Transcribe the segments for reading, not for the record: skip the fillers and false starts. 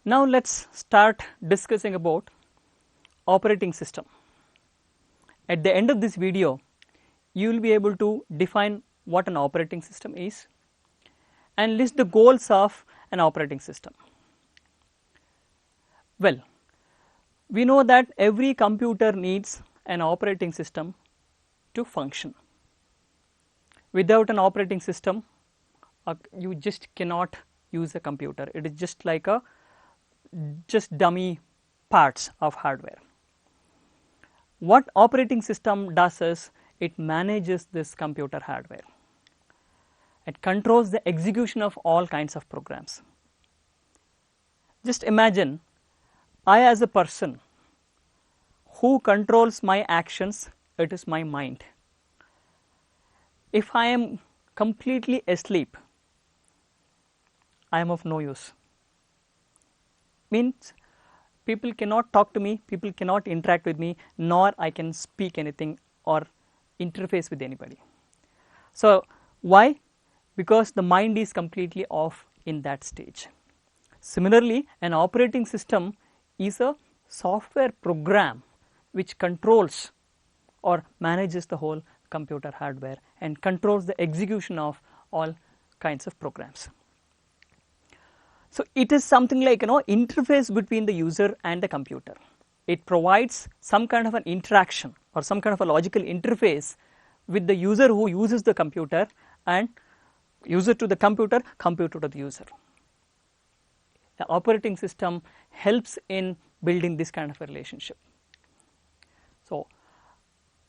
Now let's start discussing about operating system. At the end of this video, you will be able to define what an operating system is and list the goals of an operating system. Well, we know that every computer needs an operating system to function. Without an operating system, you just cannot use a computer. It is just like a dummy parts of hardware. What operating system does is it manages this computer hardware. It controls the execution of all kinds of programs. Just imagine I as a person who controls my actions, it is my mind. If I am completely asleep, I am of no use. Means people cannot talk to me, people cannot interact with me, nor I can speak anything or interface with anybody. So why? Because the mind is completely off in that stage. Similarly, an operating system is a software program which controls or manages the whole computer hardware and controls the execution of all kinds of programs. So it is something like interface between the user and the computer. It provides some kind of an interaction or some kind of a logical interface with the user who uses the computer, and user to the computer, computer to the user. The operating system helps in building this kind of a relationship. So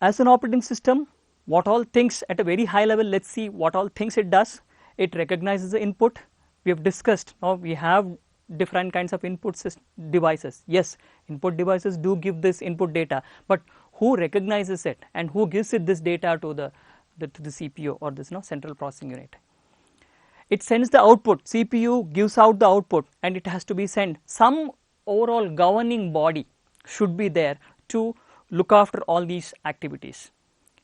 as an operating system, what all things at a very high level, let's see what all things it does. It recognizes the input. We have discussed, now we have different kinds of input devices. Yes, input devices do give this input data, but who recognizes it and who gives it this data to the CPU or this central processing unit? It sends the output, CPU gives out the output, and it has to be sent. Some overall governing body should be there to look after all these activities.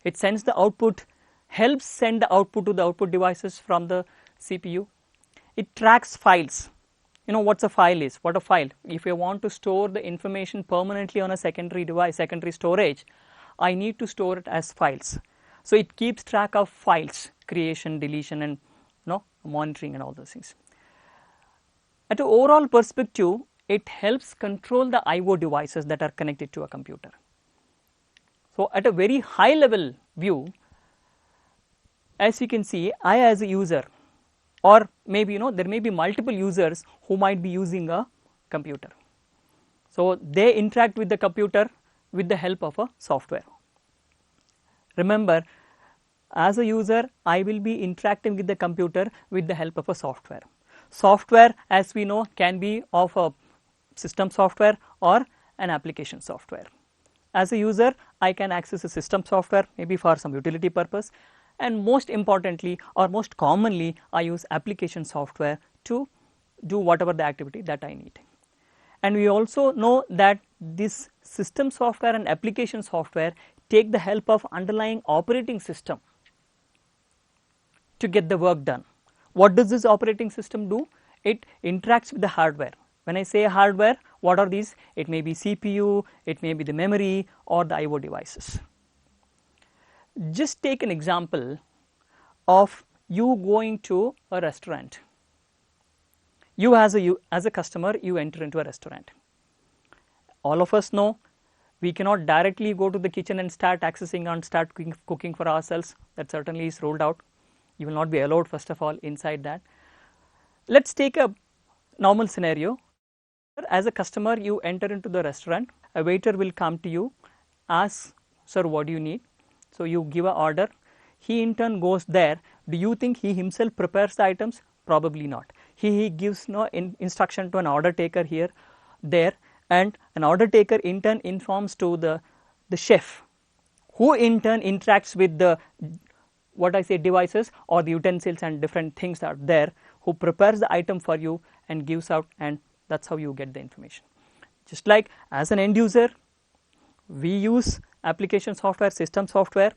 It sends the output, helps send the output to the output devices from the CPU. It tracks files. You know what's a file is? What a file? If I want to store the information permanently on a secondary device, secondary storage, I need to store it as files. So it keeps track of files, creation, deletion, and monitoring and all those things. At an overall perspective, it helps control the I/O devices that are connected to a computer. So at a very high level view, as you can see, I as a user, or maybe there may be multiple users who might be using a computer. So they interact with the computer with the help of a software. Remember, as a user, I will be interacting with the computer with the help of a software. Software, as we know, can be of a system software or an application software. As a user, I can access a system software maybe for some utility purpose, and most importantly or most commonly, I use application software to do whatever the activity that I need. And we also know that this system software and application software take the help of underlying operating system to get the work done. What does this operating system do? It interacts with the hardware. When I say hardware, what are these? It may be CPU, it may be the memory or the I/O devices. Just take an example of you going to a restaurant. You as a customer, you enter into a restaurant. All of us know we cannot directly go to the kitchen and start accessing and start cooking for ourselves. That certainly is ruled out. You will not be allowed, first of all, inside that. Let's take a normal scenario. As a customer, you enter into the restaurant. A waiter will come to you, ask, sir, what do you need? So you give an order. He in turn goes there. Do you think he himself prepares the items? Probably not. He gives no instruction to an order taker here, there, and an order taker in turn informs to the chef, who in turn interacts with the devices or the utensils and different things that are there, who prepares the item for you and gives out, and that's how you get the information. Just like as an end user, we use application software, system software,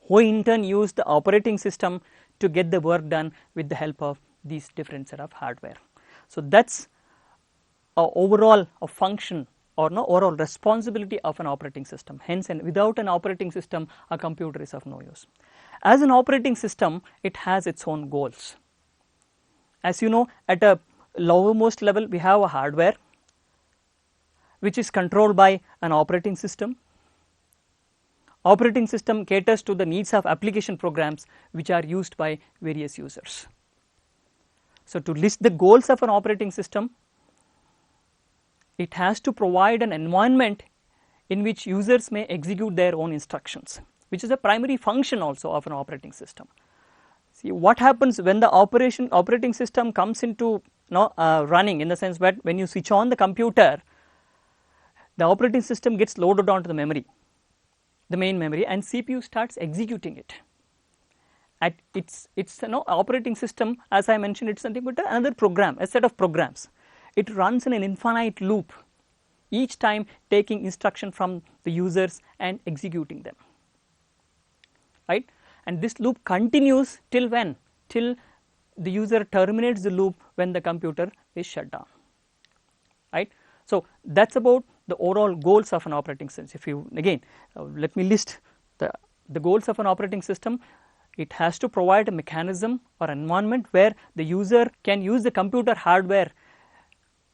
who in turn use the operating system to get the work done with the help of these different set of hardware. So that's overall function or no overall responsibility of an operating system. Hence, without an operating system, a computer is of no use. As an operating system, it has its own goals. As you know, at a lowermost level, we have a hardware which is controlled by an operating system. Operating system caters to the needs of application programs which are used by various users. So, to list the goals of an operating system, it has to provide an environment in which users may execute their own instructions, which is a primary function also of an operating system. See what happens when the operating system comes into running, in the sense that when you switch on the computer, the operating system gets loaded onto the memory, the main memory, and CPU starts executing it. At its operating system, as I mentioned, it's nothing but another program, a set of programs. It runs in an infinite loop, each time taking instruction from the users and executing them, right? And this loop continues till when? Till the user terminates the loop when the computer is shut down, right? So, that is about the overall goals of an operating system. If you again let me list the goals of an operating system. It has to provide a mechanism or environment where the user can use the computer hardware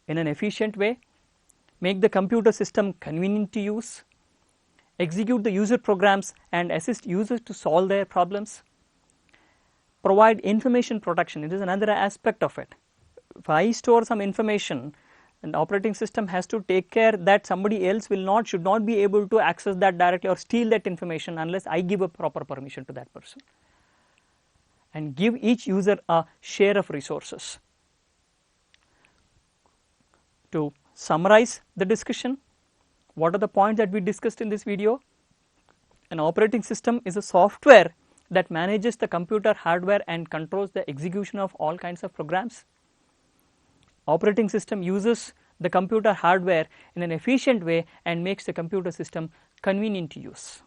in an efficient way, make the computer system convenient to use, execute the user programs and assist users to solve their problems, provide information protection. It is another aspect of it. If I store some information, and the operating system has to take care that somebody else should not be able to access that directly or steal that information unless I give a proper permission to that person, and give each user a share of resources. To summarize the discussion, what are the points that we discussed in this video? An operating system is a software that manages the computer hardware and controls the execution of all kinds of programs. Operating system uses the computer hardware in an efficient way and makes the computer system convenient to use.